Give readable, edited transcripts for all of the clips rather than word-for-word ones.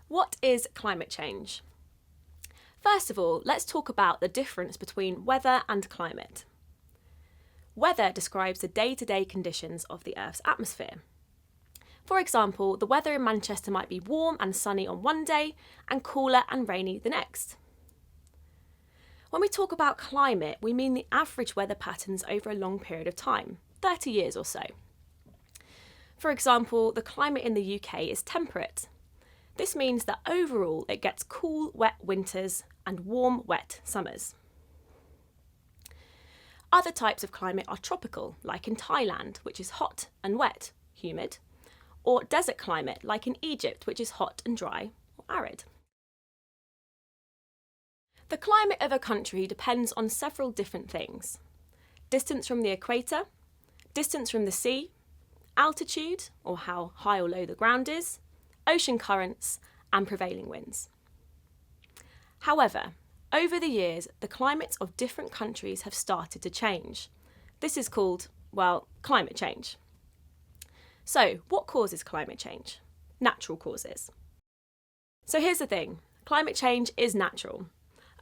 What is climate change? First of all, let's talk about the difference between weather and climate. Weather describes the day-to-day conditions of the Earth's atmosphere. For example, the weather in Manchester might be warm and sunny on one day and cooler and rainy the next. When we talk about climate, we mean the average weather patterns over a long period of time, 30 years or so. For example, the climate in the UK is temperate. This means that overall it gets cool, wet winters and warm, wet summers. Other types of climate are tropical, like in Thailand, which is hot and wet, humid, or desert climate, like in Egypt, which is hot and dry or arid. The climate of a country depends on several different things: distance from the equator, distance from the sea, altitude, or how high or low the ground is, ocean currents, and prevailing winds. However, over the years, the climates of different countries have started to change. This is called, well, climate change. So, what causes climate change? Natural causes. So here's the thing, climate change is natural.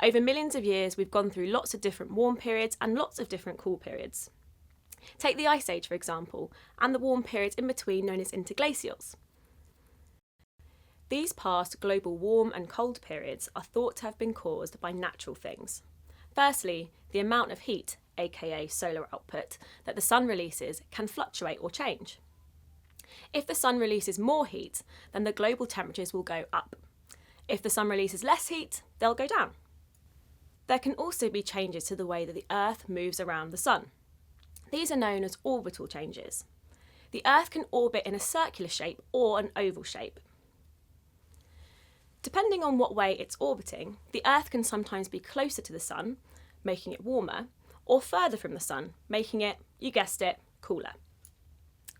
Over millions of years, we've gone through lots of different warm periods and lots of different cool periods. Take the Ice Age, for example, and the warm periods in between known as interglacials. These past global warm and cold periods are thought to have been caused by natural things. Firstly, the amount of heat, aka solar output, that the sun releases can fluctuate or change. If the sun releases more heat, then the global temperatures will go up. If the sun releases less heat, they'll go down. There can also be changes to the way that the Earth moves around the sun. These are known as orbital changes. The Earth can orbit in a circular shape or an oval shape. Depending on what way it's orbiting, the Earth can sometimes be closer to the sun, making it warmer, or further from the sun, making it, you guessed it, cooler.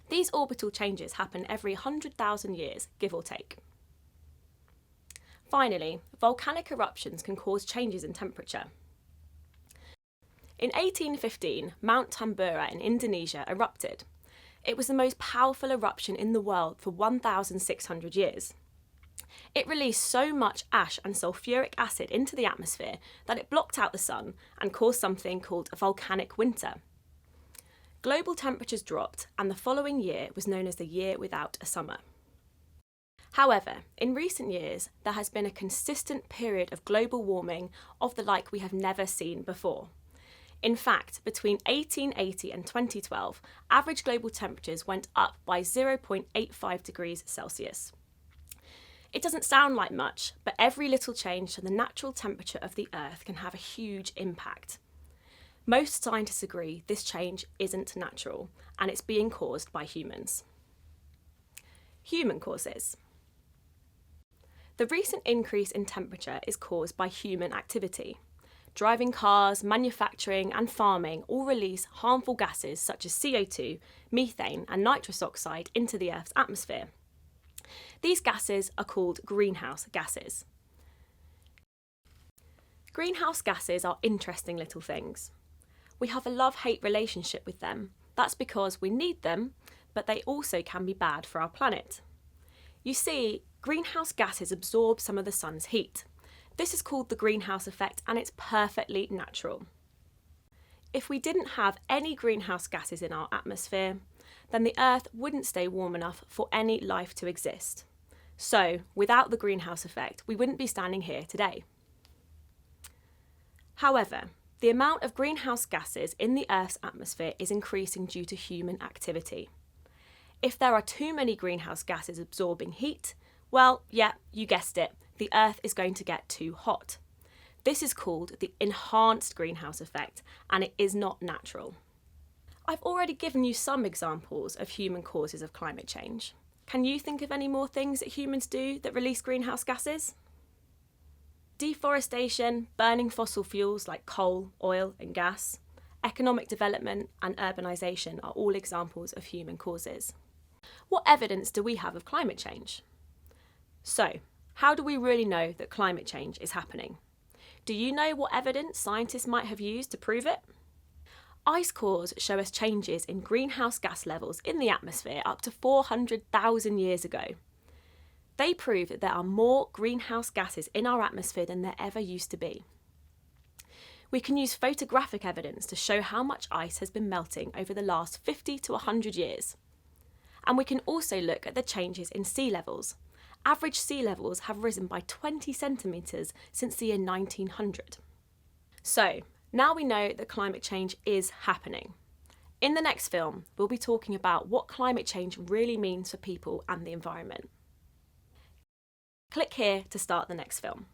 These orbital changes happen every 100,000 years, give or take. Finally, volcanic eruptions can cause changes in temperature. In 1815, Mount Tambora in Indonesia erupted. It was the most powerful eruption in the world for 1,600 years. It released so much ash and sulfuric acid into the atmosphere that it blocked out the sun and caused something called a volcanic winter. Global temperatures dropped, and the following year was known as the year without a summer. However, in recent years, there has been a consistent period of global warming of the like we have never seen before. In fact, between 1880 and 2012, average global temperatures went up by 0.85 degrees Celsius. It doesn't sound like much, but every little change to the natural temperature of the Earth can have a huge impact. Most scientists agree this change isn't natural, and it's being caused by humans. Human causes. The recent increase in temperature is caused by human activity. Driving cars, manufacturing and farming all release harmful gases such as CO2, methane and nitrous oxide into the Earth's atmosphere. These gases are called greenhouse gases. Greenhouse gases are interesting little things. We have a love-hate relationship with them. That's because we need them, but they also can be bad for our planet. You see, greenhouse gases absorb some of the sun's heat. This is called the greenhouse effect, and it's perfectly natural. If we didn't have any greenhouse gases in our atmosphere, then the Earth wouldn't stay warm enough for any life to exist. So, without the greenhouse effect, we wouldn't be standing here today. However, the amount of greenhouse gases in the Earth's atmosphere is increasing due to human activity. If there are too many greenhouse gases absorbing heat, well, yeah, you guessed it, the Earth is going to get too hot. This is called the enhanced greenhouse effect, and it is not natural. I've already given you some examples of human causes of climate change. Can you think of any more things that humans do that release greenhouse gases? Deforestation, burning fossil fuels like coal, oil and gas, economic development and urbanisation are all examples of human causes. What evidence do we have of climate change? So, how do we really know that climate change is happening? Do you know what evidence scientists might have used to prove it? Ice cores show us changes in greenhouse gas levels in the atmosphere up to 400,000 years ago. They prove that there are more greenhouse gases in our atmosphere than there ever used to be. We can use photographic evidence to show how much ice has been melting over the last 50 to 100 years. And we can also look at the changes in sea levels. Average sea levels have risen by 20 centimetres since the year 1900. So, now we know that climate change is happening. In the next film, we'll be talking about what climate change really means for people and the environment. Click here to start the next film.